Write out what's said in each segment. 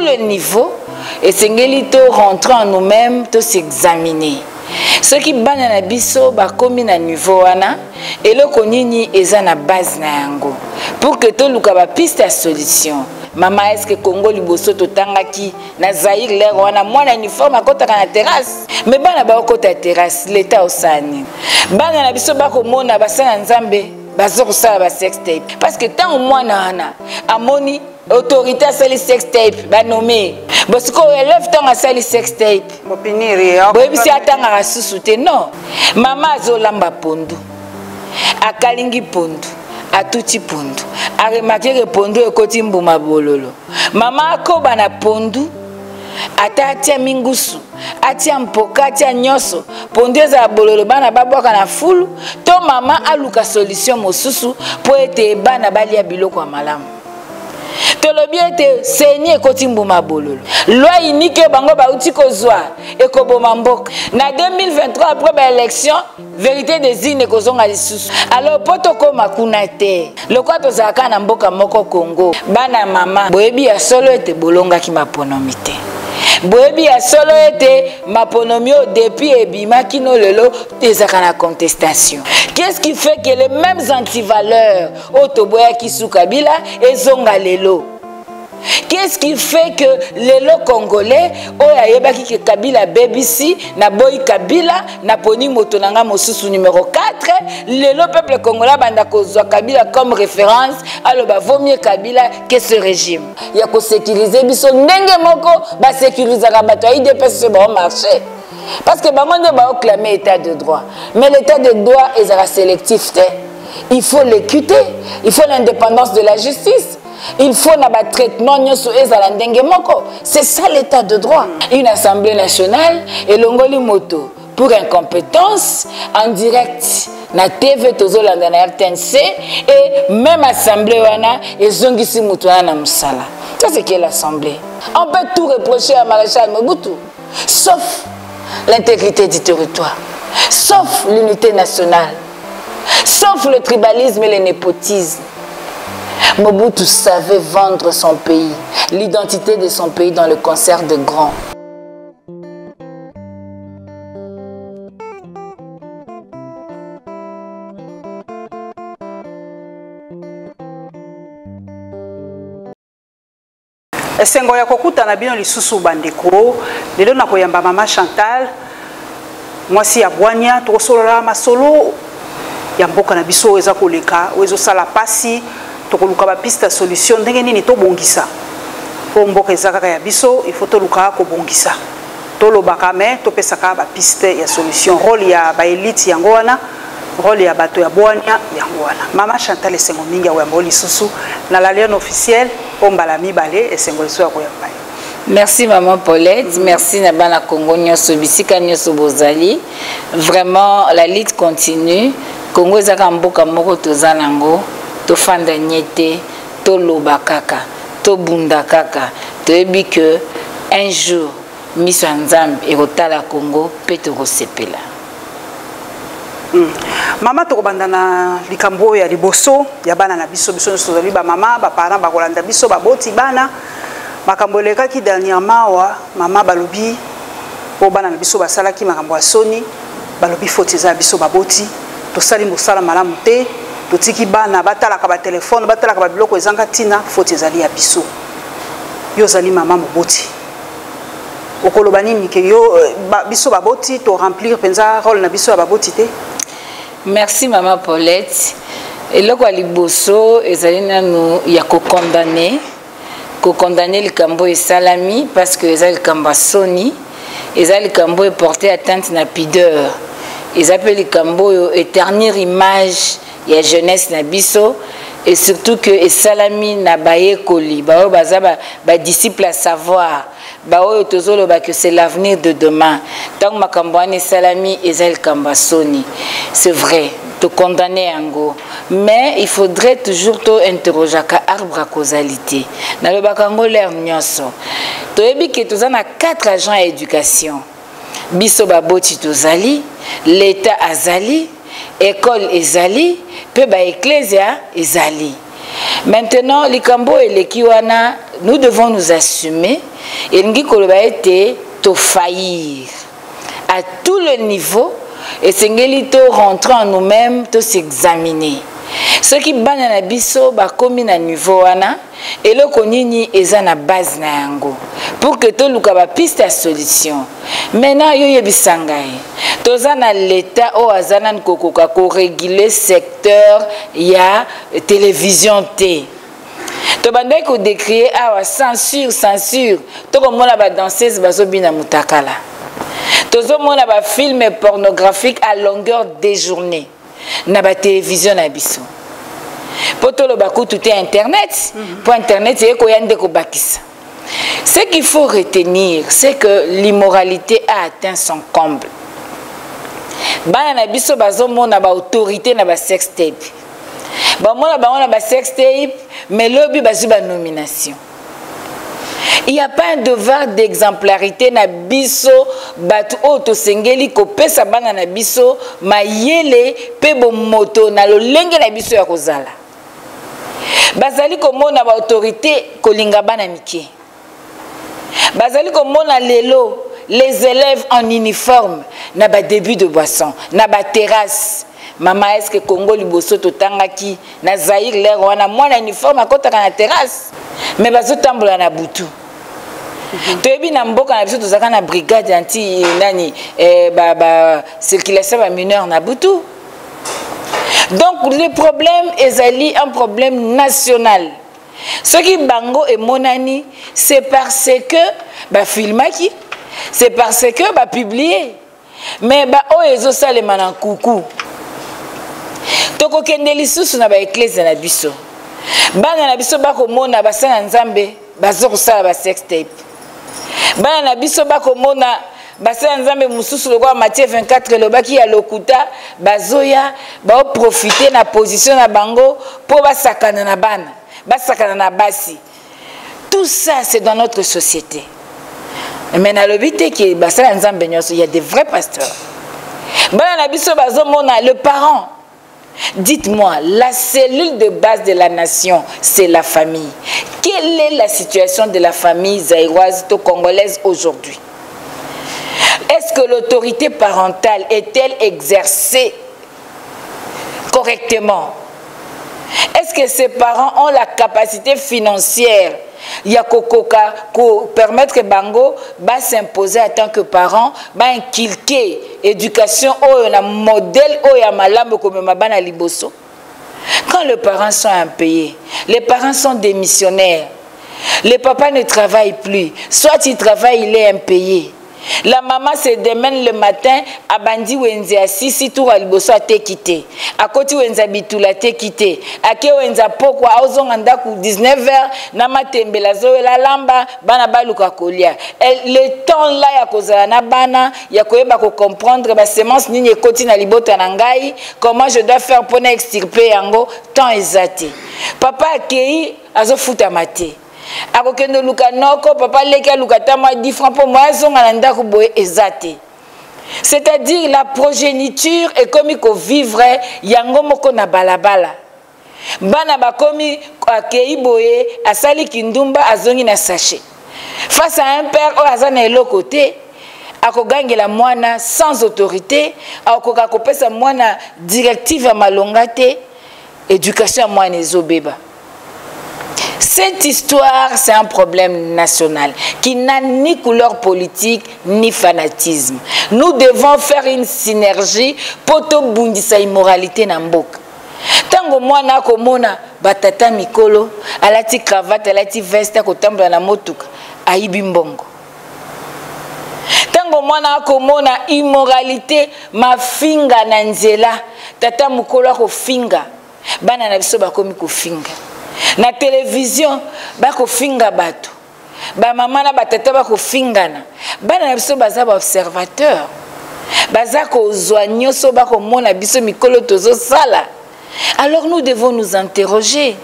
le niveau et sengeli to rentrer en nous-mêmes, to s'examiner. Ce qui bana na biso ba komi na niveau wana eloko nini eza na base na yango pour que to luka ba piste à solution. Maman, est-ce que Congo liboso to tangaki na Zaïre l'air wana mwana uniforme akota na terrasse mais bana ba okota terrasse l'état osani bana na biso ba ko mona basana nzambe bazo kosala ba sex tape parce que tant mwana wana amoni autorité à sali sex tape ba nommé parce que élève tant à sali sex tape mopiniri boyebi si atanga rasusu te non maman azolamba pondu akalingi pondu atuti pondu a remarqué que pondu ekoti mbuma bololo mama akoba na pondu ata atia mingusu atia mpoka atia nyoso pondu eza bololo bana babwaka na fulu to mama aluka solution mosusu po ete bana balia biloko ya malamu tolobi ete seni ekoti mbuma bololo loi unique bango bauti kozwa ekoboma mboka na 2023 après ba élection vérité des urnes ekozonga lisusu alors poto koma kuna te lokwa tozalaka na mboka moko Congo bana mama boyebi ya solo ete bolongaki maponomi te boyebi ya solo ete maponomi depuis ebimaki no lelo ezaka na contestation. Qu'est-ce qui fait que les mêmes antivaleurs otoboyaki su Kabila ezonga lelo? Qu'est-ce qui fait que les Congolais oyayebaki que Kabila BBC na boy Kabila na poni motonanga mosusu numéro 4 le peuple congolais banda kozwa Kabila comme référence alors ba vaut mieux Kabila que ce régime ya ko sécuriser biso ndenge moko ba sécuriser bato IDPS ce bon marché parce que bango nde ba clamer état de droit mais l'état de droit est sélectif il faut l'équité il faut l'indépendance de la justice. Il faut un traitement, c'est ça l'état de droit. Une assemblée nationale et l'ongoli moto pour incompétence en direct na TV tozolanda na RTNC et même assemblée wana et zongisi mutwana na musala. Ça c'est qu'est l'assemblée. On peut tout reprocher à Maréchal Mobutu sauf l'intégrité du territoire, sauf l'unité nationale, sauf le tribalisme et le népotisme. Mobutu savait vendre son pays, l'identité de son pays dans le concert de grands. Esengo ya kokuta na bino lisusu bandeko lelo na koyamba mama Chantal mwasi ya bwanya tokosolola masolo ya mboka na biso eza koleka ozo sala pasi tokoluka ba piste solution ndenge nini to bongisa po mboka ezaka ya biso il faut toluka ko bongisa tolobaka me to pesaka ba piste ya solution rôle ya ba elite yango wana rôle ya bato ya bwanya yango wana mama Chantal esengo mingi ya mboli susu na la lion officielle po mbala mibale esengo liso ya koyamba. Merci maman Paulette, merci na bana Congo nyoso bisika nyoso bozali. Vraiment la lutte continue. Congo ezaka mboka moko tozanango to fanda nyete to loba kaka to bunda kaka to ebi que un jour miso nzambe ekotala Congo pe to kosepela. Mama to banda na likambo ya liboso ya bana na biso biso sozali ba mama ba parents ba kolanda biso ba boti bana makambo lekaki dernièrement wa mama balobi po bana na biso basalaki makambo ya soni balobi faute za biso ba boti to sali mosala malamu te totiki bana batalaka ba téléphone batalaka ba biloko ezanga tina faute ezali ya biso yo zali mama moboti okoloba nini ke yo biso baboti to remplir penza rôle na biso ya baboti te. Merci maman Paulette. Eloko liboso ezali nanu ya ko condamner likambo esalami parce que ezali likambo soni ezali likambo porter atteinte na pudeur ezali likambo éternir image ya jeunesse na biso et surtout que esalami na bayekoli bao baza ba disciple à savoir bao tozolo ba que c'est l'avenir de demain tant makambo ane salami ezali kambasoni c'est vrai te condamner ango mais il faudrait toujours to interroger ka arbre à causalité na le bakango l'air nyonso to yebi que tozana 4 agents à éducation biso baboti tozali l'état azali école ezali pe ba ecclésia ezali Maintenant, likambo et lekiwana, nous devons nous assumer et nous koloba été to faillir à tout le niveau et sengeli to rentrer en nous-mêmes, to s'examiner. Ce qui bana na biso ba komi na niveau wana et le konini eza na base na yango pour que to luka ba piste à solution. Maintenant yo yebisangai toza na l'état o azana nkokoka ko réguler secteur ya télévision T. To bandai ko décrier awa censure to ko mona ba danseuse bazobina mutakala. Tozo mona ba film pornographique à longueur des journées na ba télévision na biso. Poto lo baku tout est internet. Pour internet c'est ko yande ko bakisa. Ce qu'il faut retenir, c'est que l'immoralité a atteint son comble. Bana na biso bazomona ba autorité na ba sex tape. Ba mona ba sex tape mais lobi bazuba nomination. Il n'y a pas un devoir d'exemplarité na biso batu oto sengeli ko pesa bana na biso mayele pe bo moto na lolenge na biso ya kozala. Bazali komona ba autorité kolinga bana mike. Bazali komona lelo les élèves en uniforme na ba début de boisson, na ba terrasse. Mama est-ce que Congo liboso totangaki na Zaïre l'air wana mwana uniforme akotaka na terrasse mais bazo tambola na butu. Toyebi na mboka na biso tozaka na brigade anti nani circulation ba mineur na butu. Donc le problème est un problème national. Ce qui bango et monani c'est parce que ba filmaki, c'est parce que ba publier. Mais ba o ezo salema na kuku. Toko kende lisusu na ba église na biso. Bana na biso ba ko mona ba sana nzambe bazo ko sala ba sex tape. Bana na biso ba ko mona basala nzambe mususu lokwa Matthieu 24 lobaki ya lokuta bazoya ba profiter na position na bango pour basakana na bana basakana na basi. Tout ça c'est dans notre société. Mais na lobité qui basala nzambe nyoso il y a des vrais pasteurs. Bana na biso bazomona le parent. Dites-moi, la cellule de base de la nation, c'est la famille. Quelle est la situation de la famille zaïroise congolaise aujourd'hui? Est-ce que l'autorité parentale est-elle exercée correctement? Est-ce que ses parents ont la capacité financière pour permettre que Bango va s'imposer en tant que parent, va inculquer éducation ou un modèle ou un malambo comme Mabana Liboso? Quand les parents sont impayés, les parents sont démissionnaires, les papas ne travaillent plus, soit il travaille, il est impayé. La maman se démène le matin à Bandi Wenze à 6 tours à Liboso à te quitté. À côté Wenza Bitula te quitté. À Ke Wenza Pokwa à Ozonganda 19h, Namatembela Zoe la Lamba, Bana Baluka Kolia. Le temps là, ya kozala na bana, ya koyeba ko comprendre ba semence nini ekoti na libota na ngai, comment je dois faire pour extirper yango, temps exact. Papa akei azofuta mate. Akokendo luka noko papa leka luka tama 10 francs pour moi zonga na ndako boye ezate. C'est-à-dire la progéniture est comme il vivre yango moko na balabala. Bana bakomi akei boye asali kindumba azongi na sachet. Face à un père o azana eloko te akogangela mwana sans autorité, akoka kopesa mwana directive malonga te, éducation mwana ezobeba. Cette histoire, c'est un problème national qui n'a ni couleur politique ni fanatisme. Nous devons faire une synergie pour tout bundisa immoralité na mboka. Tango mwana komona batata mikolo, alati cravate, alati veste kotambola na motuka, aibi mbongo. Tango mwana komona immoralité mafinga na nzela, tata mukolo ko finga, bana na biso bakomi ko finga. Na télévision bako finga bato ba mama na batata bako fingana bana na biso baza ba observateur baza ko zwa nyoso bako mona biso mikolo tozo sala. Alors nous devons nous interroger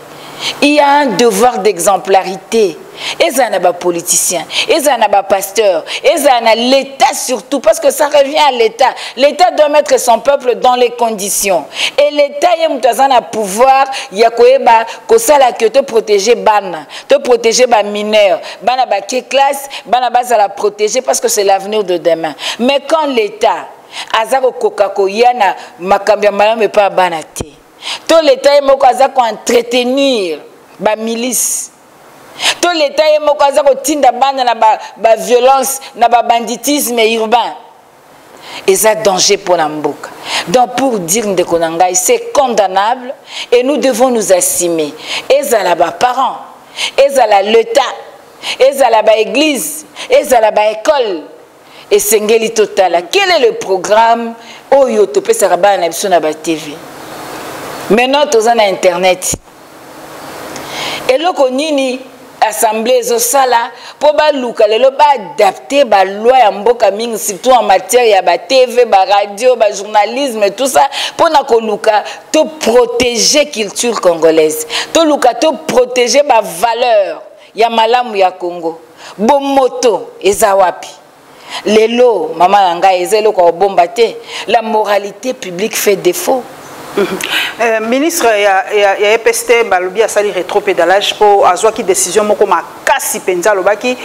il y a un devoir d'exemplarité. Et ça n'a pas politicien, et ça n'a pas pasteur, et ça n'a l'État surtout, parce que ça revient à l'État. L'État doit mettre son peuple dans les conditions. Et l'État, il y a un pouvoir, il y a que te protéger bana, te protéger les mineurs, bana ba classe, bana ba ça la protéger parce que c'est l'avenir de demain. Mais quand l'État azako kokako yana makambia malam pas banate. Tout l'État est moko azako entretenir ba milice. Tout l'État est moko azako tinda bana na ba violence, na ba banditisme urbain. Et ça danger pour l'amboka. Donc pour dire Ndekonangai, c'est condamnable et nous devons nous assumer. Et ça là bas parents, et ça là l'État, et ça là bas église, et ça là bas école. Et Sengeli Total, quel est le programme au Yotope Saraba na biso na ba TV? Maintenant tous en internet. Et le konini assemblée zosala pour ba luka lelo ba adapter ba loi ya mboka mingi surtout en matière ya ba TV, ba radio, ba journalisme tout ça pour na ko luka to protéger culture congolaise. To luka to protéger ba valeur ya malamu ya Congo. Bon moto ezawapi. Lelo maman nanga ezelo ko bomba te. La moralité publique fait défaut. Ministre ya EPST balobi asali rétropédalage pour azwa ki décision moko makasi penza lobaki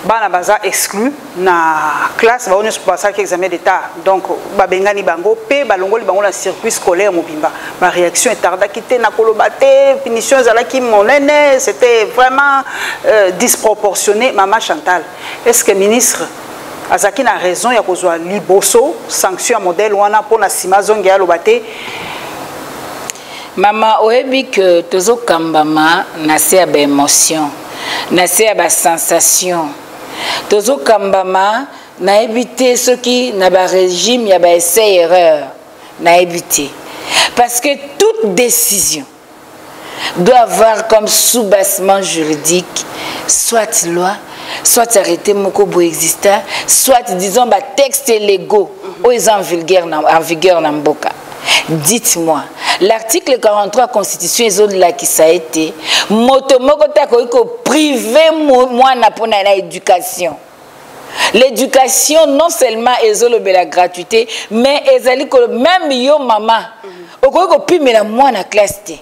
bana baza exclu na classe ba onyo passer examen d'état donc ba bengani bango pe balongoli bango na circuit scolaire mobimba ma réaction est tarda kité na kolobate punition zalaki monene c'était vraiment disproportionné. Maman Chantal, est-ce que ministre azaki na raison ya kozwa liboso sanction modèle wana pour na sima zonge ya lobate? Maman oyebi que tozo kambama na se ba émotion na se ba sensation tozo kambama na éviter ce qui na ba régime ya ba essai erreur na éviter parce que toute décision doit avoir comme sous-bassement juridique soit loi, soit arrêté moko existant, soit disons ba textes légaux ou ils en vigueur na mboka. Dites-moi, l'article 43 de la Constitution qui ça a été motomoko takoiko privé moi na pona na éducation. L'éducation non seulement est la gratuité, mais ezali ko même yo maman okoiko pimela moi na classe té.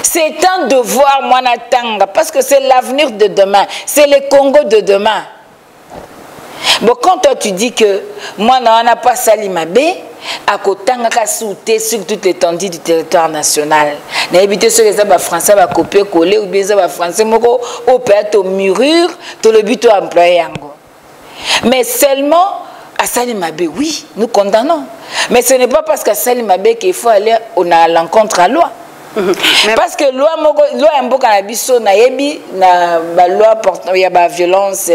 C'est un devoir moi na tanga parce que c'est l'avenir de demain, c'est le Congo de demain. Bon, quand toi tu dis que moi on n'a pas Salimabé à Kotanga Kasouté sur toute l'étendue du territoire national. N'a évité ce que les Français va copier coller ou bien les Français moko opérer au murure tout le but à employer yango. Mais seulement à Salimabé, oui, nous condamnons. Mais ce n'est pas parce qu'à Salimabé qu'il faut aller à l'encontre à la loi. Parce que loi mboka na biso na yebi na ba loi portant ya ba violence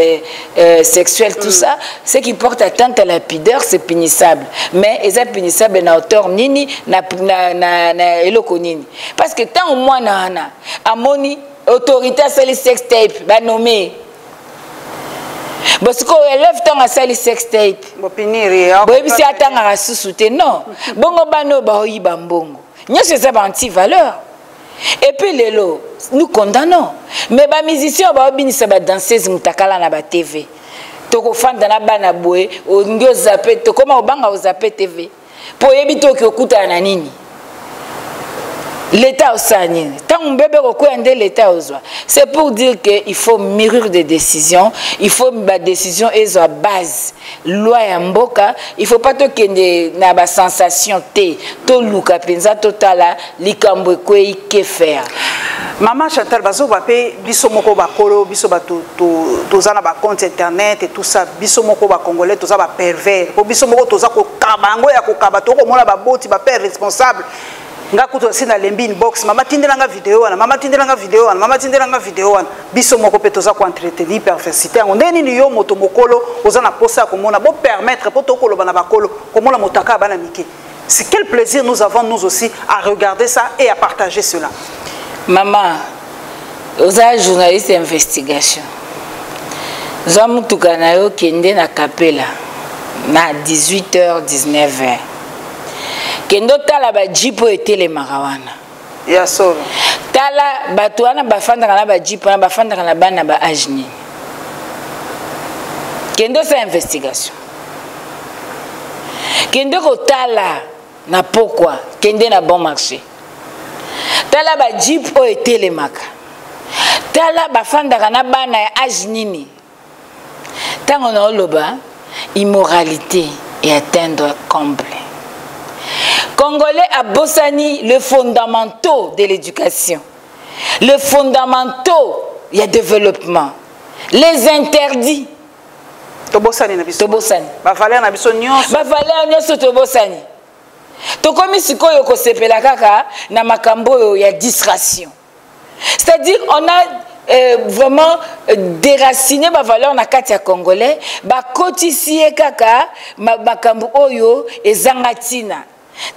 sexuelle tout ça ce qui porte atteinte à la pudeur c'est punissable mais est punissable na hauteur nini na eloko nini parce que tant au moins na amoni autorité à sali sex tape ba nommé parce que élève tant à sali sex tape bo piniri bo bisi atanga rasusu te non bongo bano ba oyiba mbongo. Nous sommes anti-valeurs. Et puis les lots, nous condamnons. Mais les musiciens, ils sont danseuses mutakala na ba TV. Toko fan na bana boye, o ngyo zappé, to koma obanga o zappé TV. Pour éviter que okuta na nini. L'État osani. Tant un bébé rekoyende l'État oswa. C'est pour dire que il faut mûrir des décisions, il faut ba décision ezo à base. Loi ya mboka, il faut pas to kende na ba sensation te. To luka penza totala likambo kwei ke faire. Maman Chantal bazo bape biso moko bakolo biso ba toza na ba compte internet et tout ça biso moko ba congolais toza ba pervers. Po biso moko toza ko kabango ya ko kabato ko mona ba boti ba père responsable. Ngakuto sina lembi inbox mama tindelanga vidéo wana mama tindelanga vidéo wana mama tindelanga vidéo wana biso moko pe toza ko entretenir perversité ngo ndeni ni yo moto mokolo oza na posa ko mona bo permettre po tokolo bana bakolo ko mona motaka bana mike. C'est quel plaisir nous avons nous aussi à regarder ça et à partager cela. Maman oza journaliste d'investigation. Zamutuka na yo kende na kapela na 18h 19h. Kendo tala ba jipo etele marawana. ya solo tala bato wana bafandaka na bajipe wana bafandaka na bana ba age nini kende sa investigation kende kotala na pokwa kende na bon marché tala bajipe oyo etelemaka tala bafandaka na bana ya age nini ntango na oloba immoralité et atteindre comble. Congolais a bossani le fondamentaux de l'éducation, le fondamentaux il y a développement, les interdits. Tobosani na biso. Tobosani. Ba valeur na biso nyonso. Ba valeur nyonso tobosani. Tokomi sikoyo ko sepela kaka na makambo ya distraction. C'est-à-dire on a vraiment déraciné ma valeur na kati ya congolais ba kotisie kaka makambo oyo ezangatina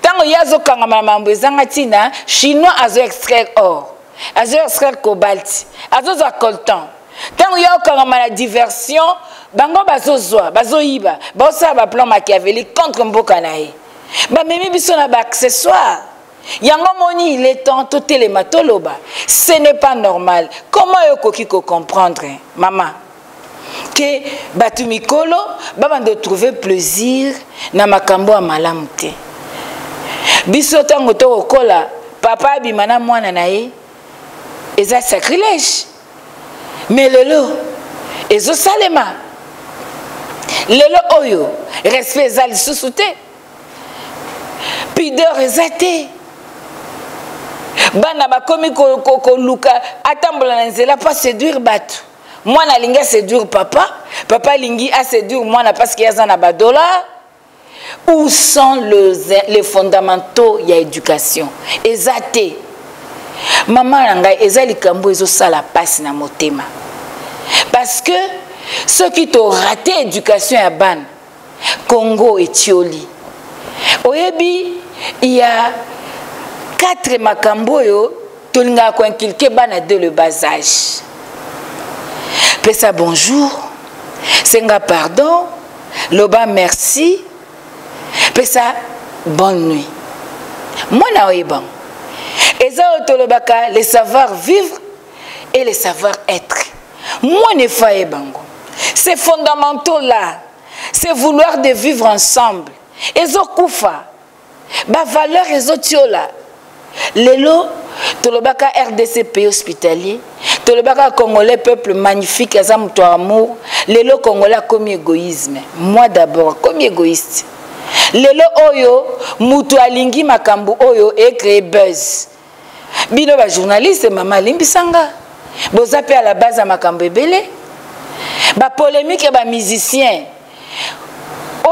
tango yazo kanga mambo ezangatina chinois azo extraire or azo extraire cobalt azo za coltan tango yazo kanga la diversion bango bazozwa bazoyiba bosa ba plan machiavélique contre mboka na ye ba memi biso na ba accessoire. Yango moni il est temps tout les matoloba. Ce n'est pas normal. Comment yokoki ko comprendre maman que batu mikolo baba de trouver plaisir na makambo a malamte. Biso tango to kola papa bimana mwana na ye eza sacrilège. Mais lelo ezo salema. Lelo oyo respect ezali susute. Pudeur ezate. Bana bakomi ko luka atambola na nzela pas séduire batu mwana linga séduire papa lingi a séduire mwana parce qu'il y a na ba dollar. Où sont les fondamentaux ya éducation ezate maman nanga ezali kambo ezo sala passe na motema parce que ceux qui t'ont raté éducation ya ban Congo et Tioli oyebi il y a 4 makamboyo tolinga ko inculquer bana de le bas âge. Pesa bonjour, senga pardon, loba merci, pesa bonne nuit. Mwana oyeban. Eza otolobaka les savoir vivre et les savoir être. Moi ne faye bango. Ces fondamentaux là, c'est vouloir de vivre ensemble. Ezo kufa. Ba valeur ezo tiola. Lelo, tolobaka RDC pays hospitalier, tolobaka Congolais peuple magnifique, azamuto amour, lelo Congolais comme égoïsme. Moi d'abord, comme égoïste. Lelo oyo, mutu alingi makambu oyo et créer buzz. Bino ba journaliste, maman limbisanga. Bozape à la base à makambu ebele. Ba polémique et ba musicien.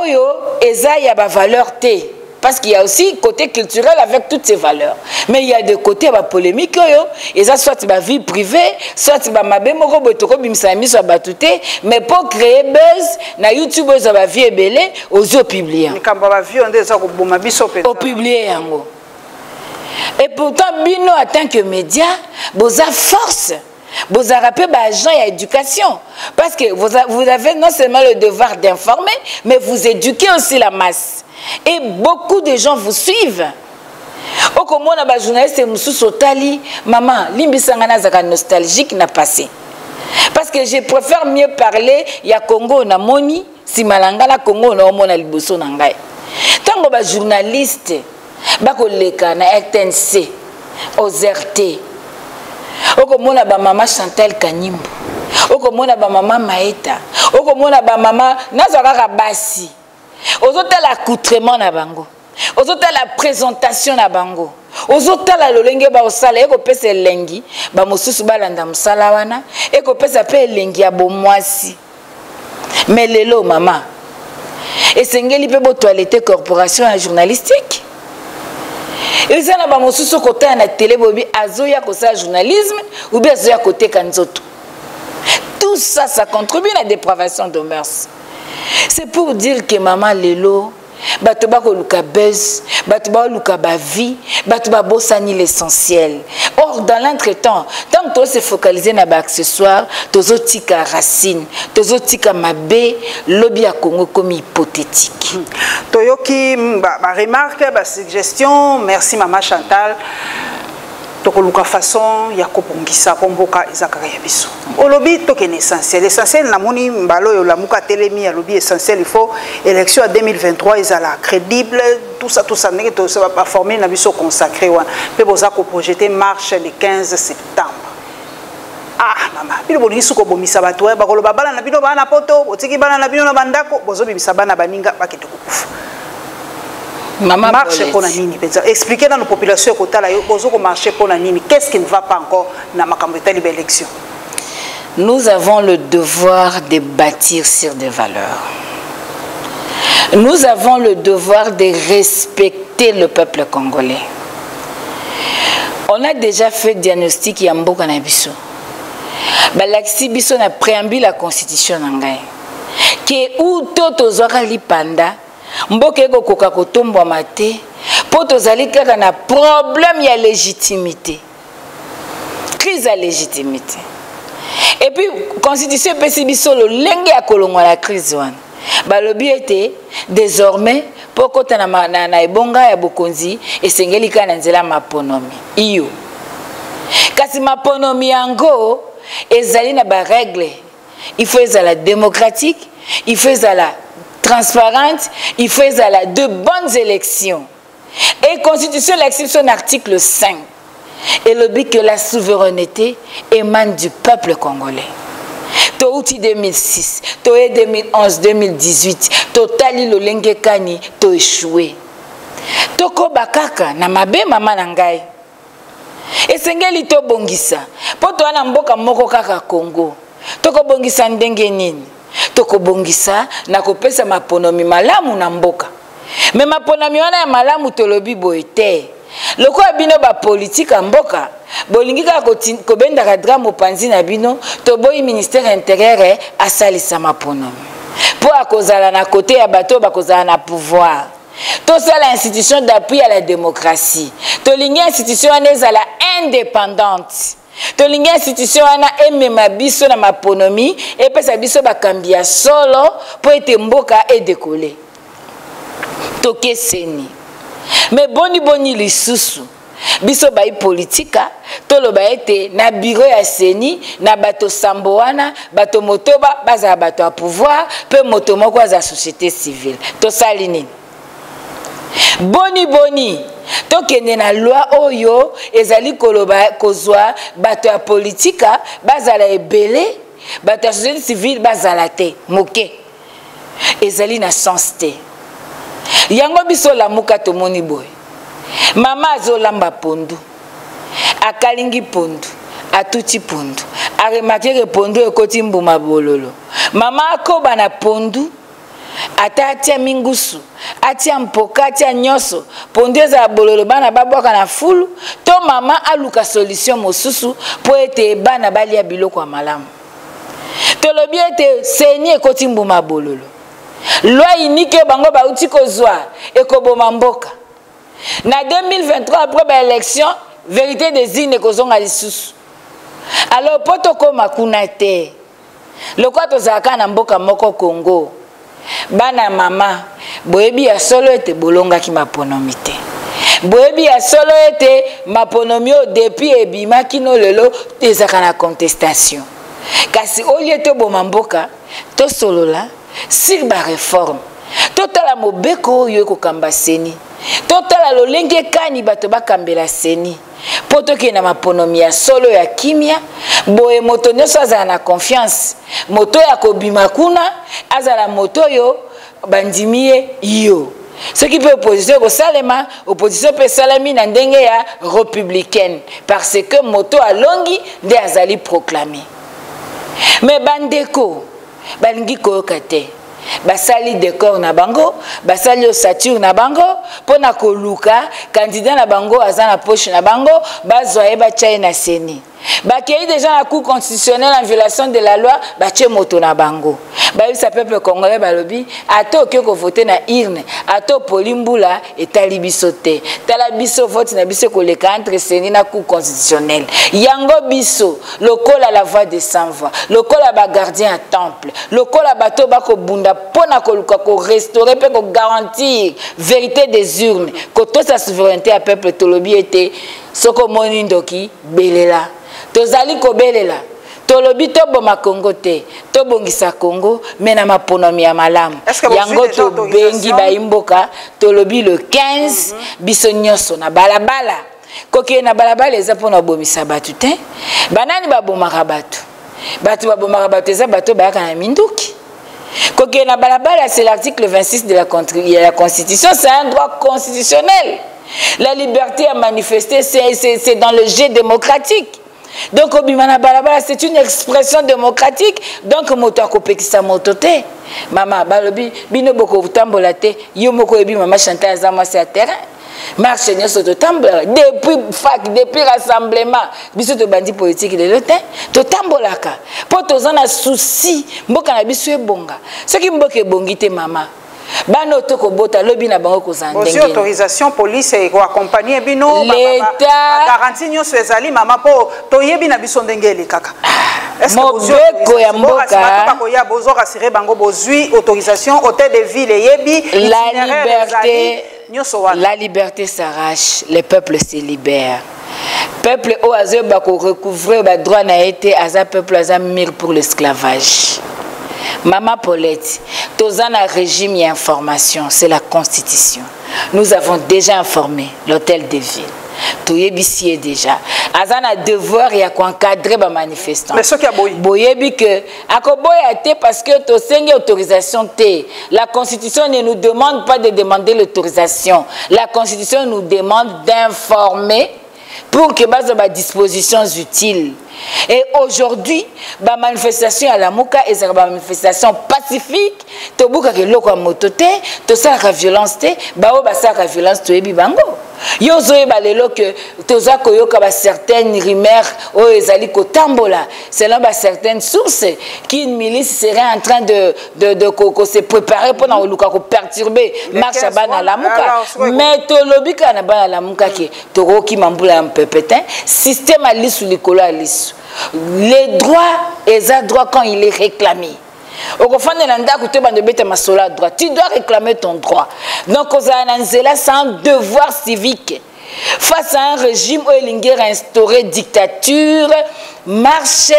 Oyo, eza ya ba valeur té. Parce qu'il y a aussi côté culturel avec toutes ces valeurs. Mais il y a des côtés polémiques, et ça soit ma vie privée, soit ma mais pour créer buzz, na YouTube, ça va vie belé aux yeux publiés. Au publié. Et pourtant, Bino, en tant que média, vous avez force. Vous avez rappelé agent et éducation. Parce que vous avez non seulement le devoir d'informer, mais vous éduquez aussi la masse. Et beaucoup de gens vous suivent. Au comment on a journaliste Moussou Sotali, maman, limbisangana zaka nostalgique n'a passé. Parce que je préfère mieux parler, il y a Congo na moni, si malangala Congo na omona liboso na ngai. Tango ba journaliste, ba koleka na RTNC, aux RT. Au comment ba maman Chantal Kanimbo. Au comment ba maman Maeta. Au comment ba maman Nazaka Basi. Aux autres l'accoutrement na bango. Aux autres la présentation na bango. Aux autres la lolenge ba osala eko pesa lengi ba mosusu balanda musala wana eko pesa pe lengi ya bomwasi. Mais lelo maman. Et sengeli pe bo toilette corporation journalistique. Et ça na ba mosusu kota na télé bobi azoya ko sa journalisme ou bien azoya côté kanzoto. Tout ça ça contribue à la dépravation de mœurs. C'est pour dire que maman lelo batoba ko luka buzz, batoba luka ba vie, batoba bossani l'essentiel. Or dans l'entretemps, tant que se focaliser na ba accessoires, tozotika racine, tozotika mabe, lobby à Congo comme hypothétique. Toyoki ba remarque, ba suggestion, merci maman Chantal. tokoluka façon ya kopongisa po mboka ezakaka ya biso olobi tokene essentiel namoni mbalo yo lamuka telemi ya lobi essentiel il faut élection à 2023 ezala crédible tout ça ndenge to ça va former na biso consacré wana pe boza ko projeter marche le 15 septembre mama bino bolingi suko bomisa bato ba koloba bala na bino bana poto otiki bana na bino na bandako bozo bimisa bana baninga bakete kokufa. Maman marche pour la nini. Expliquez dans nos populations marcher pour la nini. Qu'est-ce qui ne va pas encore dans ma campagne d'élection? Nous avons le devoir de bâtir sur des valeurs. Nous avons le devoir de respecter le peuple congolais. On a déjà fait diagnostic Yamboka na biso. Balaxi biso na préambule la constitution nangai. Ke ou toto zora lipanda mboka eko koka kotombwa mate po tozali kaka na problème ya légitimité. Crise à légitimité. Et puis constitution pesi biso lo lenge ya kolongwa la crise wana. Balobi ete désormais poko tana na ebonga ya bokonzi esengeli kana nzela maponomi. Iyo. Kasi maponomi yango ezali na ba règle. Il faut ezala démocratique, il faut ezala transparente, il faut ezala de bonnes élections. Et constitution l'exception article 5. Et le but que la souveraineté émane du peuple congolais. To outi 2006, to 2011, 2018, to tali lo lenge kani, to échoué. To ko bakaka na mabe mama nangai. Esengeli to bongisa. Po to ana mboka moko kaka Congo. To ko bongisa ndenge nini? To ko bongisa na kopesa maponomi malamu na mboka. Me maponomi wana ya malamu tolobi boete. Loko abino ba politique mboka bolingi ka ko benda ka drame panzi na bino to boyi ministère intérieur asalisa maponomi po akozala na côté ya bato bakozala na pouvoir to sala institution d'appui à la démocratie to lingi institution wana ezala indépendante to lingi institution wana emema biso na maponomi epesa biso bakambia solo po ete mboka e décoller to keseni. Mais boni lisusu biso bai politika tolo baete na bureau ya seni na bato sambo wana bato motoba baza bato a pouvoir pe moto moko za société civile to sali nini boni to kende na loi oyo ezali koloba kozwa bato ya politika bazala ebele bato ya société civile bazala te moke ezali na sens te. Yango biso la muka tomoni boy. Mama azolamba pondu. Akalingi pondu. Atuti pondu. Aremakere pondu ekoti mbuma bololo. Mama akoba na pondu. Ata atia mingusu. Atia mpoka, atia nyoso. Pondu eza bololo bana babwaka na fulu. To mama aluka solution mosusu po ete bana balia biloko ya malamu. Tolobi ete seni ekoti mbuma bololo. Loi unique bango ba uti kozwa ekoboma mboka. Na 2023 après ba élection, vérité des urnes kozonga lisusu. Alors poto koma kuna te. Lokwa tozaka na mboka moko Congo. Bana mama, boyebi ya solo ete bolonga ki maponomi te. Boyebi ya solo ete maponomi o depuis ebima kino lelo ezaka na contestation. Kasi olie to boma mboka, to solola sur la réforme. Totala mobeko oyo kokamba seni. Totala lolenge kani bato bakambela seni. Poto ke na maponomi ya solo ya kimia, boye moto nyonso azala na confiance. Moto ya kobima kuna, azala moto yo bandimie yo. Ce qui peut opposition ko salema, opposition pe salami na ndenge ya républicaine parce que moto alongi nde azali proclamer. Mais bandeko balingi koyoka te basali décor na bango basali ossature na bango pona koluka candidat na bango aza na poche na bango bazwa eba tchaye na seni Bakei déjà la Cour constitutionnelle en violation de la loi, bache moto na bango. Ça peuple congolais balobi, ato ke ko voter na urne, ato polimbula et talibiso te. Talabiso vote na biso ko leka entre seni na Cour constitutionnelle. Yango biso, lokola la voix des sans voix, lokola ba gardien à temple, lokola bato bako bunda pona ko luka ko restaurer pe ko garantir vérité des urnes, ko to sa souveraineté à peuple tolobi était soko moni ndoki belela. Tozali ko belela. Tolobi to boma Congo te, to bongisa Congo, mena maponomi ya malamu. Yango to bengi ba imboka, tolobi le 15 biso nyoso na balabala. Koke na balabala eza pona bomisa batu te. Banani ba bomaka batu. Batu ba bomaka batu eza bato ba kana minduki. Koke na balabala c'est l'article 26 de la Constitution, c'est un droit constitutionnel. La liberté à manifester, c'est dans le jeu démocratique. Donc, c'est une expression démocratique. Donc, moto akopekisa moto te. Maman, balobi, bino boko tambolate, yo moko ebi maman Chantal Azama sur terrain. Marche nyoso to tambola depuis fac, depuis rassemblement, biso to bandi politique de l'autre, to tambolaka. Po to zana souci, mboka na biso ebonga. Ce qui mboka ebongite maman. Bano to ko bota lobi na bango ko zandenge. Aussi autorisation police et ko accompagner bino l'État garantie nyo swezali mama po to yebi na biso ndengeli kaka. Est-ce que mobeko ya mboka ko ya bozo rassurer bango bozui autorisation hôtel de ville yebi la liberté s'arrache, le peuple se libère. Peuple au azo bako recouvrer ba droit na été aza peuple aza mir pour l'esclavage. Maman Paulette, tous un régime et information, c'est la Constitution. Nous avons déjà informé l'hôtel de ville. Tout est déjà. Azan a devoir et à encadrer les manifestants. Mais ce qui a boyebi que akoboya parce que to sengi autorisation te. La Constitution ne nous demande pas de demander l'autorisation. La Constitution nous demande d'informer pour que base de dispositions utiles. Et aujourd'hui, la manifestation à la Mouka est une manifestation pacifique. Tobuka ke loko motote, to sa la violence te, bao ba sa la violence to ebi bango. Yo zoe balelo que toza koyoka ba certaines rumeurs o ezali ko tambola, selon ba certaines sources qu'une milice serait en train de se préparer pour na luka ko perturber marche à bana la Mouka. Mais to lobika na bana la Mouka ke to roki mambula mpepetin, système à lisu likolo à lisu. Les droits et les droits quand il est réclamé. Tu dois réclamer ton droit. Donc, c'est un devoir civique. Face à un régime où il a instauré dictature, marché,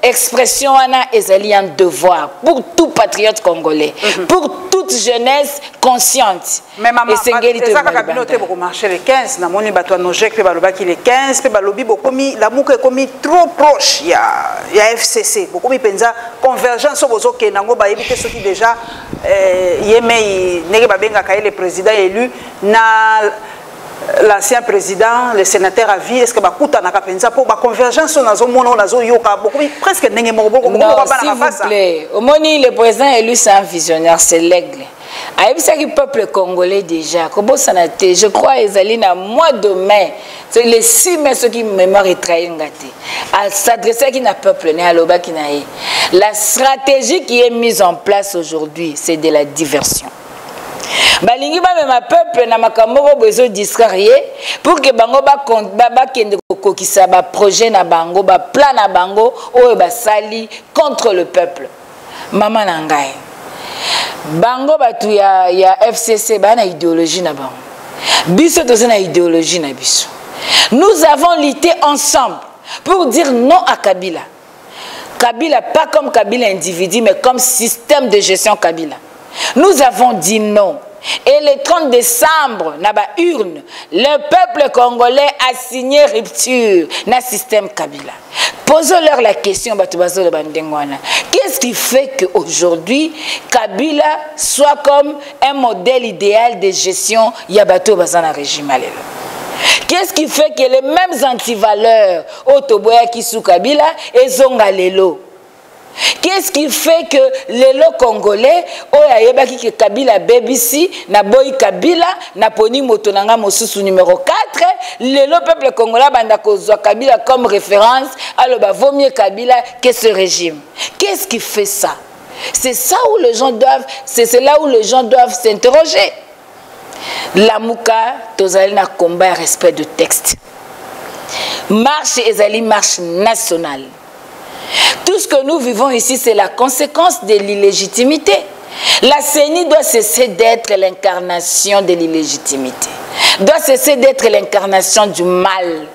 expression est un devoir pour tout patriote congolais, pour toute jeunesse consciente. Mais maman, c'est beaucoup marché les 15, na moni bato anojek pe baloba ki les 15 pe balobi beaucoup mi la mouka est commis trop proche il y a FCC beaucoup mi penza convergence bozo ke nango ba yebite ceux qui déjà yemei nege babenga ka le président élu na l'ancien président, le sénateur à vie, est-ce que Bakuta n'a pas pensé pour la convergence on a presque n'engagé non, s'il vous plaît. Au moni le président élu c'est un visionnaire, c'est l'aigle. Avec ça le peuple congolais déjà, comment ça n'a été, je crois Ezaline à mois de mai, c'est les 6 mai ceux qui mémoire est trahi à s'adresser à qui n'a peuple né à l'oba qui n'a. La stratégie qui est mise en place aujourd'hui, c'est de la diversion. Balingi ba même peuple na makambo besoin distraire pour que bango ba kende kokisa ba projet na bango ba plan na bango o ba sali contre le peuple. Maman nangai. Bango batu ya FCC ba na idéologie na bango. Biso to na idéologie na biso. Nous avons lutté ensemble pour dire non à Kabila. Kabila pas comme Kabila individu mais comme système de gestion Kabila. Nous avons dit non. Et le 30 décembre, dans la urne, le peuple congolais a signé rupture dans le système Kabila. Posons-leur la question, qu'est-ce qui fait qu'aujourd'hui, Kabila soit comme un modèle idéal de gestion Yabato Bazana régime? Qu'est-ce qui fait que les mêmes antivaleurs, Otoboya Kisu Kabila et Zongalelo? Qu'est-ce qui fait que les Congolais, oyayebaki que Kabila BBC, na boy Kabila, na poni motonanga mosusu numéro 4, le peuple congolais banda kozwa Kabila comme référence, alors bah vaut mieux Kabila que ce régime. Qu'est-ce qui fait ça? C'est ça où les gens doivent, c'est là où les gens doivent s'interroger. La Mouka, tozali na combat respect de texte. Marche ezali marche nationale. Tout ce que nous vivons ici, c'est la conséquence de l'illégitimité. La CENI doit cesser d'être l'incarnation de l'illégitimité. Doit cesser d'être l'incarnation du mal.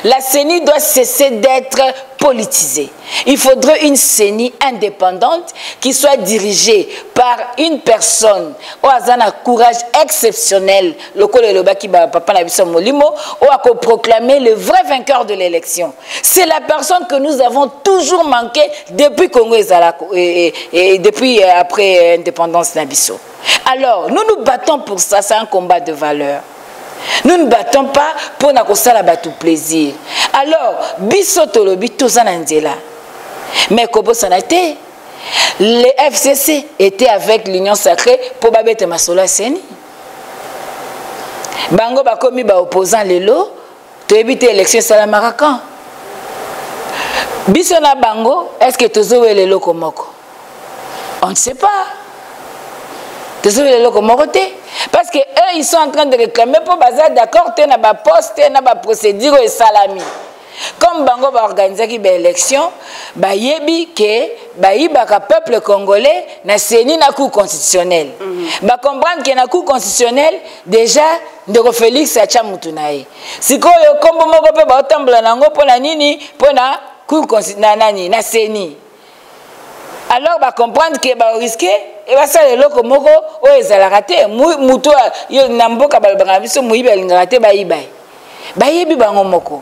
La CENI doit cesser d'être politisée. Il faudrait une CENI indépendante qui soit dirigée par une personne qui a un courage exceptionnel, le proclamer le vrai vainqueur de l'élection. C'est la personne que nous avons toujours manqué depuis Congo et depuis après l'indépendance Nabiso. Alors, nous nous battons pour ça, c'est un combat de valeur. Nous ne battons pas pour na tout plaisir. Alors, biso tolobi tozanandela. Mais kobo sanate, les FCC étaient avec l'Union sacrée pour babete masola seni. Bango bakomi ba opposant lelo, to éviter élection salamarakan. Biso na bango, est-ce que tozo lelo komoko? On ne sait pas. Parce que eux, ils sont en train de réclamer pour bazar d'accord, tu as un poste, tu as une procédure et salami. Comme Bango va organiser une élection, il y a un peuple congolais na CENI na cour constitutionnel. Ba comprendre que na cour constitutionnel déjà Ndeko Félix acha mutunaye. Sikoyo kombo moko pe ba otambola nango pona nini pona cour constitutionnel na CENI. Alors ba comprendre que ba risquer et va ça le loko moko o ezalaka te muto yo na mboka balbanga biso muyibi alingaka te bayebi bango moko.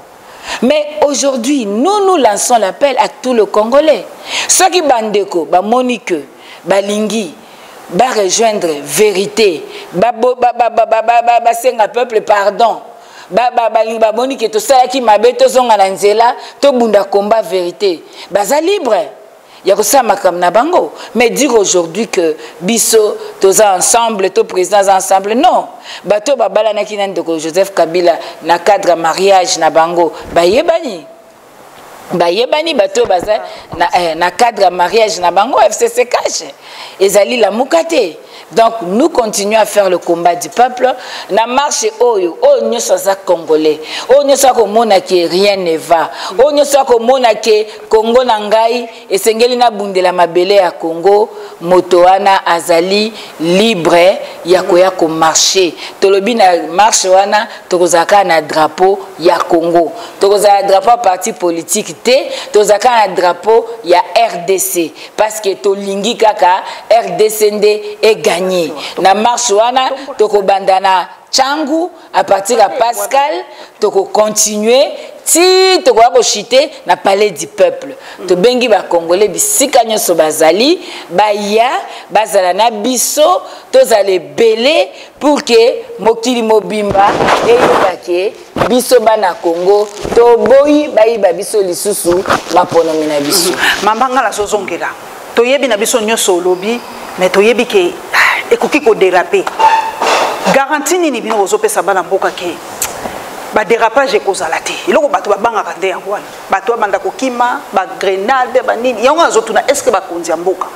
Mais aujourd'hui nous lançons l'appel à tout le Congolais. Ceux qui bandeko ba monique balingi ba rejoindre vérité ba senga peuple pardon ba monique to sala ki mabe to zonga na nzela to bunda combat vérité baza libre. Il y a ça na bango. Mais dire aujourd'hui que biso tous ensemble, tous présidents ensemble, non. Bato babala na kinan de Joseph Kabila na cadre mariage na bango, bayebani bato baza na cadre mariage na bango FCC cache. Ezali la mukate. Donc nous continuons à faire le combat du peuple. Na marche oyo nyoso za congolais. Nyoso ko mona ke rien ne va. Nyoso ko mona ke Congo na ngai esengeli na bundela mabele ya Congo motoana azali libre ya koya ko marcher. Tolobi na marche wana tokozaka na drapeau ya Congo. Tokozaka drapeau parti politique te, tozaka na drapeau ya RDC parce que tolingi kaka RDC ndé est gagné. Na marche wana toko bandana Changu à partir de Pascal toko continuer ti toko ko chiter na palais du peuple to bengi ba congolais bisika nyoso bazali baya bazala na biso tozale belé pour que mokili mobimba eyebake biso bana Congo to boyi bayi ba biso lisusu maponomi na biso mambanga la sozongela to yebi na biso nyoso lobi mais to yebi ke ekoki ko déraper garantie nini bino ozopesa bana mboka ke ba dérapage ekozala te iloko bato babangaka nde yango wana bato babanda kokima ba grenade ba nini yango azotuna est-ce que bakonzi ya mboka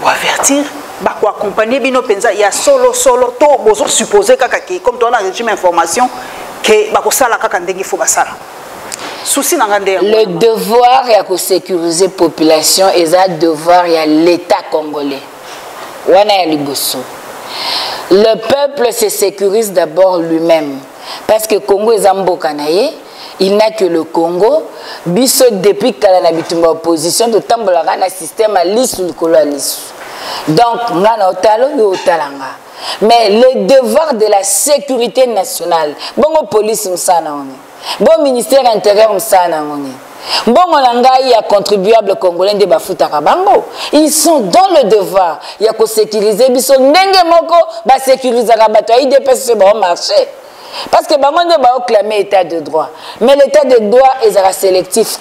bo avertir ba ko accompagner bino penza ya solo to bozo supposer kaka ke comme toi na régime information ke ba ko sala kaka ndenge fo basala souci na ngande yango le devoir ya ko sécuriser population et ça devoir ya l'état congolais wana ya liboso. Le peuple se sécurise d'abord lui-même. Parce que Congo est Zamboka naye, il n'a que le Congo. Biso depuis kala na bitumba opposition de tambolaka na système à lisu likolo à lisu. Donc ngana otalo yo otalanga. Mais le devoir de la sécurité nationale, bongo police msana oni. Bon ministère intérieur msana oni. Bongo langai ya contribuable congolais de bafuta kabango. Ils sont dans le devoir ya ko sécuriser biso ndenge moko ba sécuriser ka bato IDPS ba marché. Parce que bango nde ba clamer état de droit. Mais l'état de droit est sélectif.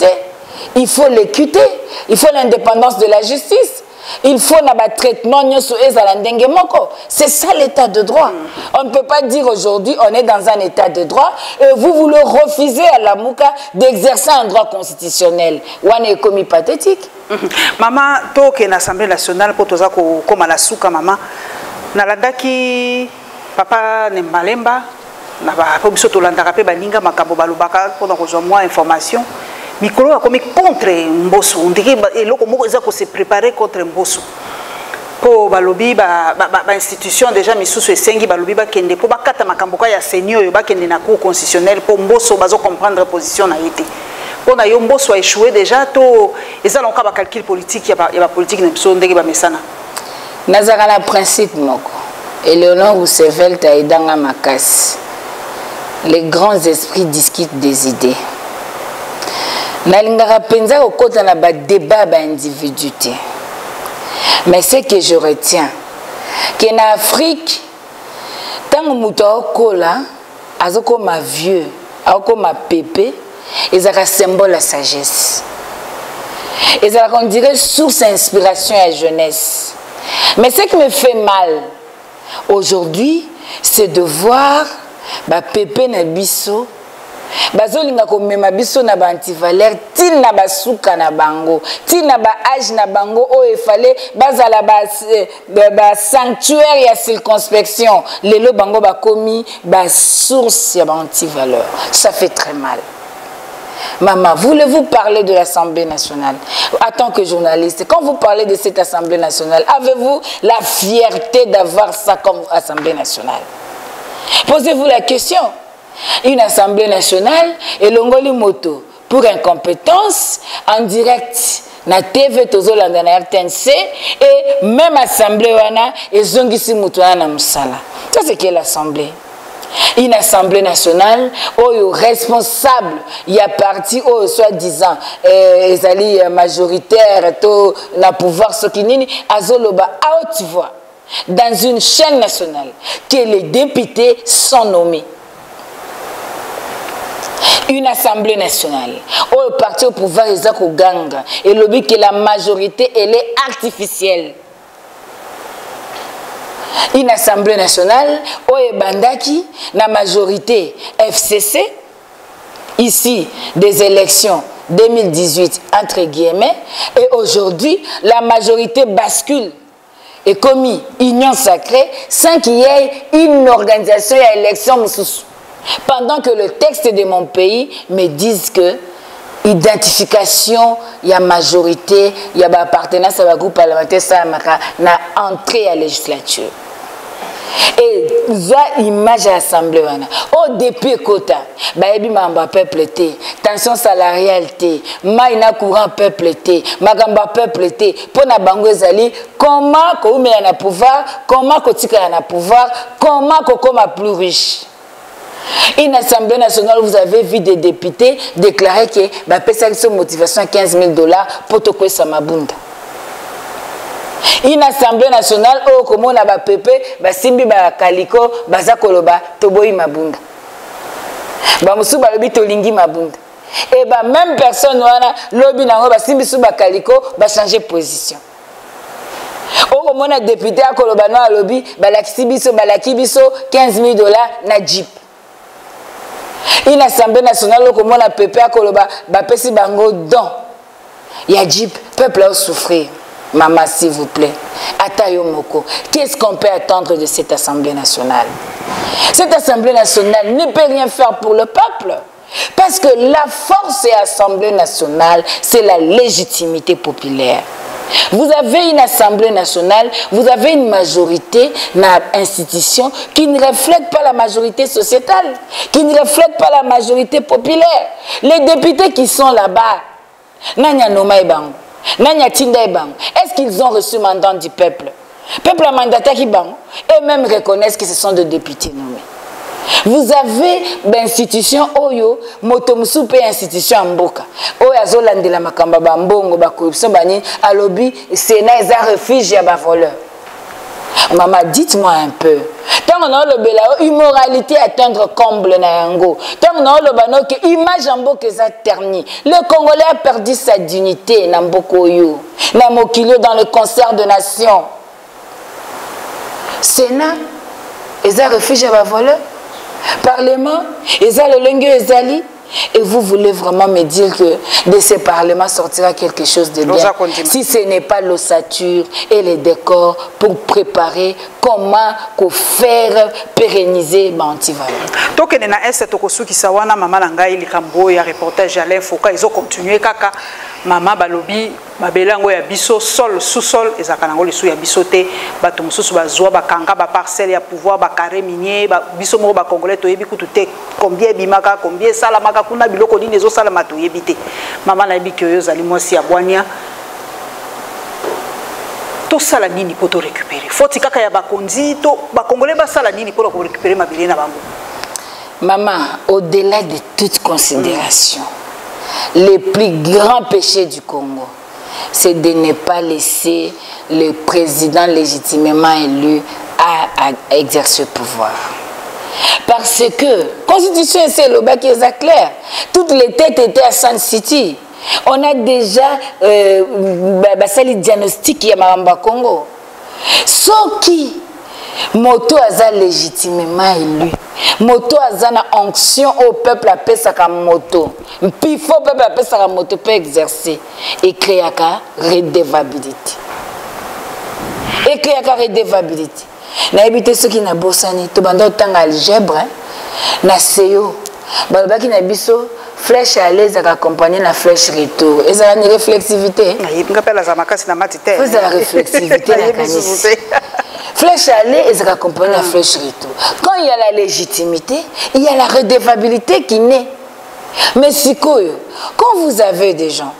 il faut l'équité, il faut l'indépendance de la justice. Il faut un traitement. C'est ça l'état de droit. On ne peut pas dire aujourd'hui on est dans un état de droit et vous voulez refuser à la Mouka d'exercer un droit constitutionnel. On est commis pathétique. Maman, toi qui es l'Assemblée nationale pour toi comme à la souka maman, nalandaki papa Nembalemba, na ba po biso to landaka pe baninga makambo balobaka pour donc moi information. Mikolo a commis contre Mbosso. On dirait que se préparer contre Mbosso. Pour balobi ba institution déjà misusu esengi balobi ba kende pour bakata makamboka ya senior yo ba kende na cour constitutionnelle pour Mbosso bazo comprendre position na été. Pour na yo Mbosso a échoué déjà to ezala encore ba calcul politique ya ba politique na biso ndenge ba mesana. Nazara la principe moko. Eleonore Roosevelt a idanga makasi. Les grands esprits discutent des idées. Nalingara penza au côté na ba débat ba individualité. Mais ce que je retiens que en Afrique tant muto kola azoko ma vieux, azoko ma pépé, ils ont symbole la sagesse. Ils ont on dirait source d'inspiration à la jeunesse. Mais ce qui me fait mal aujourd'hui, c'est de voir ba pépé na biso bazolinga komema biso na ba antivaleur til na basuka na bango til na ba âge na bango o efale bazala ba sanctuaire ya circonspection lelo bango bakomi ba source ya ba antivaleur. Ça fait très mal. Maman, voulez-vous parler de l'Assemblée nationale en tant que journaliste? Quand vous parlez de cette Assemblée nationale, avez-vous la fierté d'avoir ça comme Assemblée nationale? Posez-vous la question. Une Assemblée nationale et l'ongoli moto pour incompétence en direct na TV tozolanda na RTNC et même Assemblée wana et zongisi mutu na musala. Ça c'est quelle Assemblée? Une Assemblée nationale où responsable il y a parti au soi-disant ezali majoritaire to na pouvoir sokinini azoloba à haute voix dans une chaîne nationale que les députés sont nommés. Une Assemblée nationale où le parti au pouvoir est au ganga et le but que la majorité elle est artificielle. Une Assemblée nationale où est bandaki la majorité FCC ici des élections 2018 entre guillemets et aujourd'hui la majorité bascule et commis union sacrée sans qu'il y ait une organisation à élection. Pendant que le texte de mon pays me dise que identification, il y a majorité, il y a appartenance à un groupe parlementaire, ça na entrée à la législature. Et la image à l'Assemblée, au depuis quota, baebi mamba peuple té, tension salariale té, maïna courant peuple té, magamba peuple té, pona bango ezali, comment ko ume na pouvoir, comment ko tika na pouvoir, comment ko koma plus riche. Une Assemblée nationale, vous avez vu des députés déclarer que bah pesa une motivation à $15 000 pour te couper sa mabunda. Une Assemblée nationale, oh comment on a ba pépé, bah simbi ba kaliko, baza koloba toboyi mabunda. Bah musu ba lobi tolingi mabunda. Et bah même personne wana lobi nango ba simbi su ba kaliko ba changer position. Oh comment on a député à koloba no lobi ba lakisi biso ba laki biso $15 000 na jeep. Une Assemblée nationale comme on a pépé à Koloba, bapesi bango don. Ya jeep, peuple a souffrir. Maman, s'il vous plaît. Atayo Moko. Qu'est-ce qu'on peut attendre de cette Assemblée nationale? Cette Assemblée nationale ne peut rien faire pour le peuple. Parce que la force de l'Assemblée nationale, c'est la légitimité populaire. Vous avez une Assemblée nationale, vous avez une majorité dans l'institution qui ne reflète pas la majorité sociétale, qui ne reflète pas la majorité populaire. Les députés qui sont là-bas, est-ce qu'ils ont reçu mandat du peuple? Le peuple a mandaté qui et même reconnaissent que ce sont des députés nommés. Vous avez l'institution Oyo, Motomsupe institution Mboka. Oyo azolande la makamba bambongo ba corruption bani alobi Sénat est un refuge ya ba voleur. Maman, dites-moi un peu. Tant tant on a le bela immoralité atteindre comble na yango tant on a le bano que image en que ça terni le Congolais a perdu sa dignité na mboko yo na mokilo dans le concert de nations Sénat ils ont refuge à voleur Parlement ils ont le langue ezali. Et vous voulez vraiment me dire que de ce parlement sortira quelque chose de bien si ce n'est pas l'ossature et les décors pour préparer comment faire pérenniser Bantivala. Donc il y a un tokosu qui sawana maman langai likambo ya reportage à l'infoka ils ont continué kaka maman balobi babelango ya biso sol sous-sol ezakanango lisu ya bisoté bato mususu bazwa bakanga ba parcelle ya pouvoir ba carré minier ba biso mo ba congolais to yebi kutu combien bimaka combien salamaka kuna biloko nini ezo salama to yebi te maman na yebi que yo zali mwasi ya bwania to sala nini pour te récupérer faut kaka ya bakonzi to ba congolais ba sala nini pour récupérer mabele na bango. Maman, au-delà de toute considération, le plus grand péché du Congo, c'est de ne pas laisser le président légitimement élu à exercer le pouvoir. Parce que la Constitution, c'est le bac qui est clair. Toutes les têtes étaient à Sun City. On a déjà le diagnostic qui est à Congo. Sauf qui moto aza légitimement élu. Moto aza na onction au peuple à pesaka moto. Puis faut peuple à pesaka moto peut exercer et créer ka redevabilité. Et créer ka redevabilité. Na éviter ceux qui na bossani to banda tanga algèbre na seyo. Ba ki na biso flèche à l'aise à accompagner la flèche retour. Et ça a une réflexivité. Il appelle la makasi na matite. Vous avez réflexivité la flèche aller et ça accompagne la flèche retour. Quand il y a la légitimité, il y a la redevabilité qui naît. Mais si quand vous avez des gens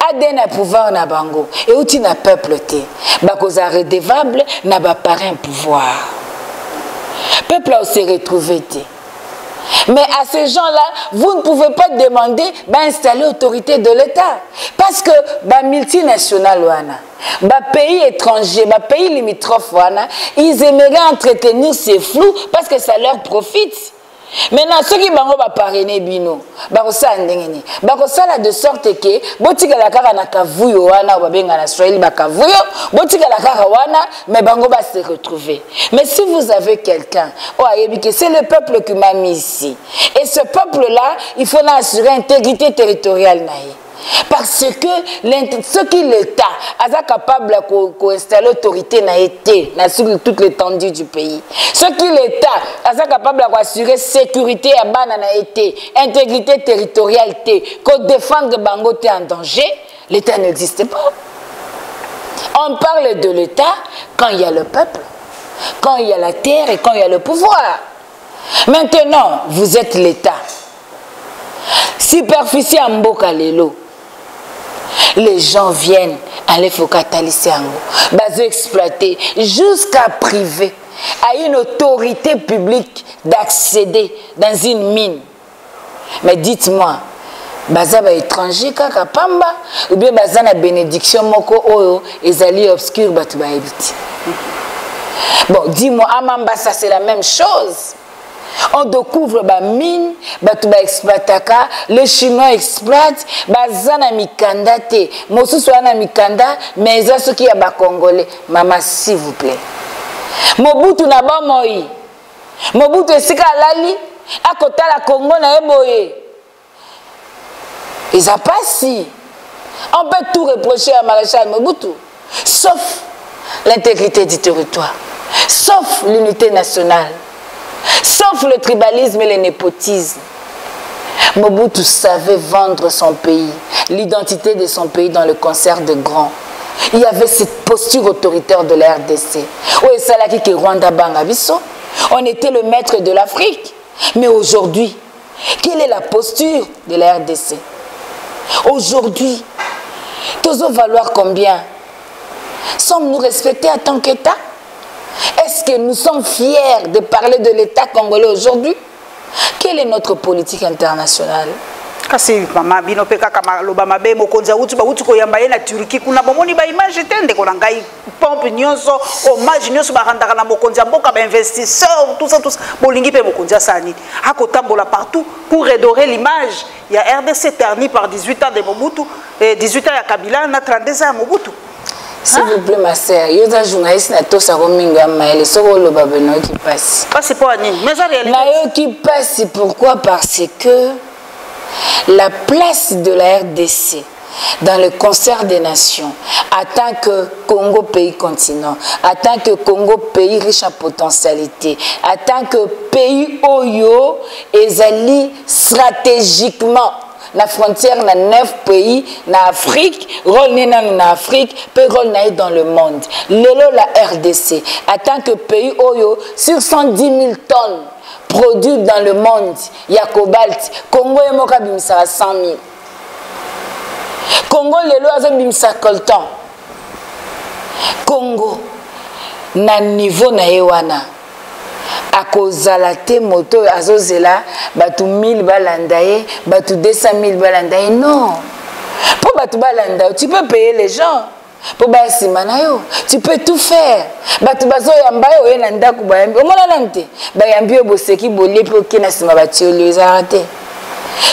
adènent à pouvoir na bango et où tu n'as peuple té, bakoza redevable n'a pas parrain pouvoir. Peuple a aussi retrouvé té. Mais à ces gens-là, vous ne pouvez pas demander d'installer l'autorité de l'État. Parce que les multinationales, les pays étrangers, les pays limitrophes, ils aimeraient entretenir ces flous parce que ça leur profite. Maintenant, ceux qui vont parrainer bino, ça de sorte que botika la kara na kavuyo wana babenga na Swahili bakavuyo, botika la kara wana mais bango va se retrouver. Mais si vous avez quelqu'un, c'est le peuple qui m'a mis ici. Et ce peuple-là, il faut assurer l'intégrité territoriale naïe. Parce que ce qui l'État est capable d'installer l'autorité n'a été sur toute l'étendue du pays. Ce qui l'État est capable d'assurer sécurité à Bana n'a été, intégrité territoriale, qu'on défendre Bangote en danger, l'État n'existe pas. On parle de l'État quand il y a le peuple, quand il y a la terre et quand il y a le pouvoir. Maintenant, vous êtes l'État. Superficie en Bokalelo. Les gens viennent à l'effocataliser en base exploiter jusqu'à priver à une autorité publique d'accéder dans une mine. Mais dites-moi, baza ba étranger kaka pamba ou bien baza na bénédiction moko oyo ezali obscur batu ba ebiti. Bon, dis-moi, à Mambasa c'est la même chose. On découvre la mine, les Chinois exploitent, bazana mikanda te, mosusu wana mikanda, mais ça ce qui est bas congolais. Maman, s'il vous plaît. Mobutu na ba moi. Mobutu esika lali, à côté la Congo na eboye. Et ça passe si. On peut tout reprocher à Maréchal Mobutu, sauf l'intégrité du territoire, sauf l'unité nationale. Sauf le tribalisme et le népotisme. Mobutu savait vendre son pays, l'identité de son pays dans le concert de grands. Il y avait cette posture autoritaire de la RDC. On était le maître de l'Afrique. Mais aujourd'hui, quelle est la posture de la RDC? Aujourd'hui, tous vont valoir combien? Sommes-nous respectés en tant qu'État? Est-ce que nous sommes fiers de parler de l'État congolais aujourd'hui? Quelle est notre politique internationale? kasi mama bino pe kaka maloba mabe mokonzi uti ba uti ko yamba ye na Turquie kuna bomoni ba image tende ko ngai pompe nyonso hommage nyonso ba randaka na mokonzi mboka ba investisseur tout ça bolingi pe mokonzi asani akotambola partout pour redorer l'image ya RDC terni par 18 ans de Mobutu 18 ans ya Kabila na 32 ans ya Mobutu. S'il vous plaît, ma sœur, vous êtes journaliste, vous êtes rominga maël, ce que le babeno qui passe. Pas pour Annie, mais ça réalité. Nayo qui passe, pourquoi? Parce que la place de la RDC dans le concert des nations, en tant que Congo pays continent, en tant que Congo pays riche en potentialité, en tant que pays Oyo, ezali stratégiquement. La frontière na 9 pays na Afrique, rôle na Afrique, puis rôle dans le monde. Lelo la RDC, en tant que pays Oyo, sur 110 000 tonnes produites dans le monde, il y a cobalt. Congo et Moka bimisa 100 000. Congo lelo aza bimisa coltan. Congo na niveau na yewana. Akozala te moto azozela batu 1000 balandaye batu 200 000 balandaye non pour batu balandaye tu peux payer les gens pour basimana yo tu peux tout faire batu bazo yamba yo ena ndaku bayambi omona nante bayambi yo boseki bolepe okena sima batioli ezarate.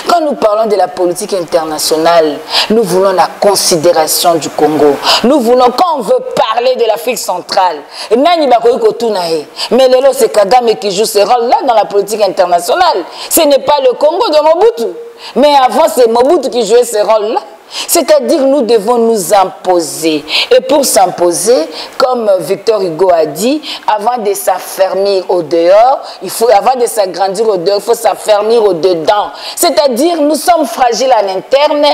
Quand nous parlons de la politique internationale, nous voulons la considération du Congo. Nous voulons, quand on veut parler de l'Afrique centrale, mais lelo c'est Kagame qui joue ce rôle-là dans la politique internationale. Ce n'est pas le Congo de Mobutu. Mais avant, c'est Mobutu qui jouait ce rôle-là. C'est-à-dire nous devons nous imposer. Et pour s'imposer, comme Victor Hugo a dit, avant de s'affermir au dehors, avant de s'agrandir au dehors, il faut s'affermir au dedans. C'est-à-dire nous sommes fragiles à l'interne,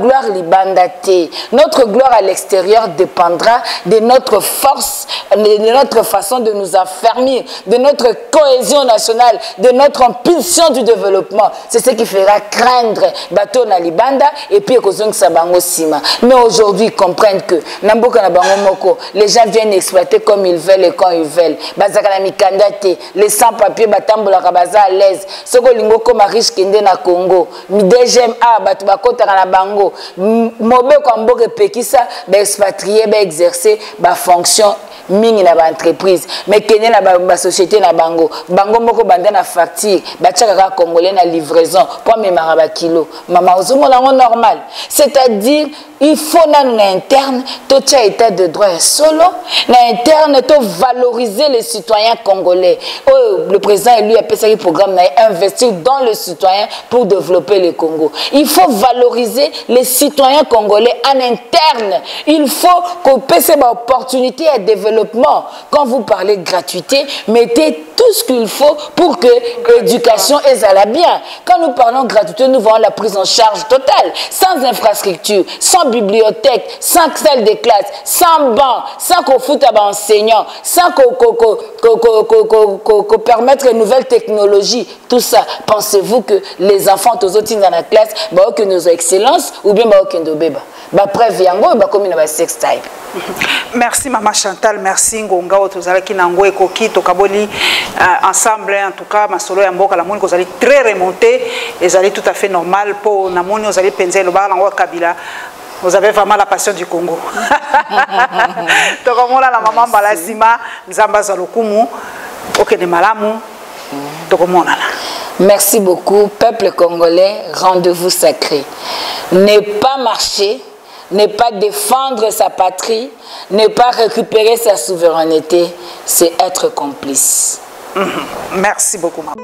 gloire libandate. Notre gloire à l'extérieur dépendra de notre force, de notre façon de nous affermir, de notre cohésion nationale, de notre impulsion du développement. C'est ce qui fera craindre bateau na libanda et puis mais aujourd'hui, ils comprennent que les gens viennent exploiter comme ils veulent et quand ils veulent. Les sans-papiers, à l'aise. Ce que les gens riches na Congo, deuxième A, na bango, mobe kambo ke pekisa, expatrié, exercer, fonction mingi na entreprise. Mais kenye na société na bango, bango moko banda na facture, bachaka congolais na livraison, pour me maraba kilo. Maman ozomo la normal. C'est-à-dire, il faut dans l'interne, tout état de droit solo, dans l'interne, valoriser les citoyens congolais. Oh, le président lui a fait un programme investir dans le citoyen pour développer le Congo. Il faut valoriser les citoyens congolais en interne. Il faut qu'on puisse avoir opportunité à développement. Quand vous parlez de gratuité, mettez tout ce qu'il faut pour que l'éducation est à la bien. Quand nous parlons de gratuité, nous voyons la prise en charge totale, sans infrastructure, sans bibliothèque, sans salle de classe, sans banc, sans qu'on foute à enseignants, sans qu'on permette une nouvelle technologie. Tout ça, pensez-vous que les enfants, tous autres dans la classe, que nos excellences ou bien que nos bébés? Merci Maman Chantal, merci Ngonga Otozalaki Nango et Koki Tokaboli ensemble en tout cas masolo ya mboka la moni kozali très remonté et zali tout à fait normal pour namoni ozali penze le bar en Kabila. Vous avez vraiment la passion du Congo. Tokomona la maman Balasima Nzamba Zalokumu OK de malamu tokomona. Merci beaucoup peuple congolais, rendez-vous sacré. Ne pas marcher, ne pas défendre sa patrie, ne pas récupérer sa souveraineté, c'est être complice. Merci beaucoup, maman.